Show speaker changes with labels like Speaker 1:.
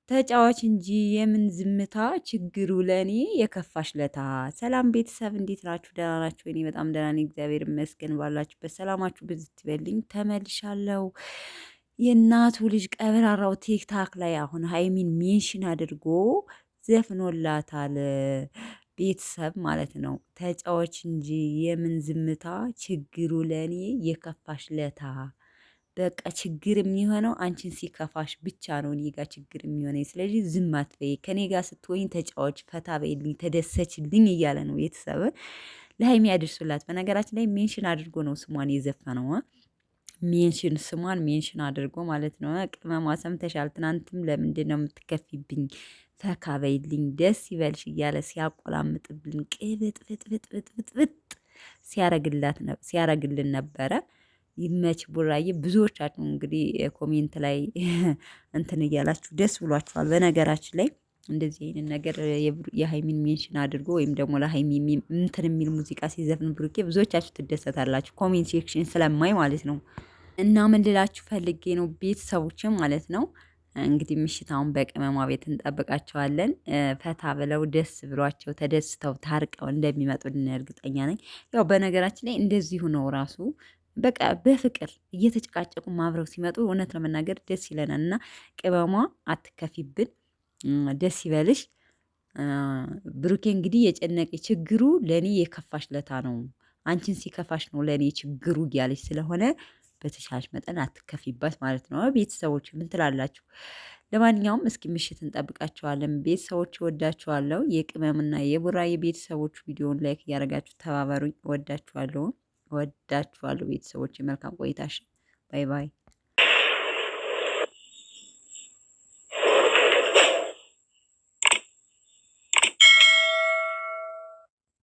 Speaker 1: ተጫዋች እንጂ የምን ዝምታ ችግሩ ለኔ የከፋሽ ለታ። ሰላም ቤተሰብ እንዴት ናችሁ? ደህና ናችሁ? እኔ በጣም ደህና ነኝ፣ እግዚአብሔር ይመስገን። ባላችሁበት ሰላማችሁ ብዝት ይበልኝ። ተመልሻለሁ። የእናቱ ልጅ ቀበራራው ቲክታክ ላይ አሁን ሀይሚን ሜንሽን አድርጎ ዘፍኖላታል። ቤተሰብ ማለት ነው። ተጫዋች እንጂ የምን ዝምታ ችግሩ ለኔ የከፋሽ ለታ። በቃ ችግር የሚሆነው አንቺን ሲከፋሽ ብቻ ነው እኔ ጋር ችግር የሚሆነኝ። ስለዚህ ዝም አትበይ፣ ከኔ ጋር ስትወኝ ተጫዋች፣ ፈታ በይልኝ፣ ተደሰችልኝ እያለ ነው ቤተሰብ ለሀይሚ ያድርሱላት። በነገራችን ላይ ሜንሽን አድርጎ ነው ስሟን የዘፈነው። ስሟን ሜንሽን አድርጎ ማለት ነው። ቅመሟ ሰምተሻል? ትናንትም ለምንድን ነው የምትከፊብኝ? ፈካ በይልኝ፣ ደስ ይበልሽ እያለ ሲያቆላምጥብልን ቅብጥብጥብጥብጥ ሲያረግልን ነበረ። ይመች ቡራዬ። ብዙዎቻችሁ እንግዲህ ኮሜንት ላይ እንትን እያላችሁ ደስ ብሏችኋል። በነገራችን ላይ እንደዚህ አይነት ነገር የሀይሚን ሜንሽን አድርጎ ወይም ደግሞ ለሀይሚ እንትን የሚል ሙዚቃ ሲዘፍን ብሩኬ ብዙዎቻችሁ ትደሰታላችሁ፣ ኮሜንት ሴክሽን ስለማይ ማለት ነው። እና ምን ልላችሁ ፈልጌ ነው ቤተሰቦችም ማለት ነው እንግዲህ ምሽት አሁን በቅመሟ ቤት እንጠብቃቸዋለን። ፈታ ብለው ደስ ብሏቸው ተደስተው ታርቀው እንደሚመጡልን እርግጠኛ ነኝ። ያው በነገራችን ላይ እንደዚሁ ነው ራሱ በቃ በፍቅር እየተጨቃጨቁ ማብረው ሲመጡ እውነት ለመናገር ደስ ይለናል። እና ቅመሟ አትከፊብን፣ ደስ ይበልሽ። ብሩኬ እንግዲህ የጨነቀ ችግሩ ለእኔ የከፋሽ ለታ ነው፣ አንቺን ሲከፋሽ ነው ለእኔ ችግሩ እያለች ስለሆነ በተሻሽ መጠን አትከፊባት ማለት ነው። ቤተሰቦች ምን ትላላችሁ? ለማንኛውም እስኪ ምሽት እንጠብቃቸዋለን። ቤተሰቦች ወዳችኋለሁ። የቅመምና የቡራዬ ቤተሰቦች ቪዲዮውን ላይክ እያደረጋችሁ ተባበሩኝ። ወዳችኋለሁ ቤተሰቦች። መልካም ቆይታሽ። ባይ ባይ።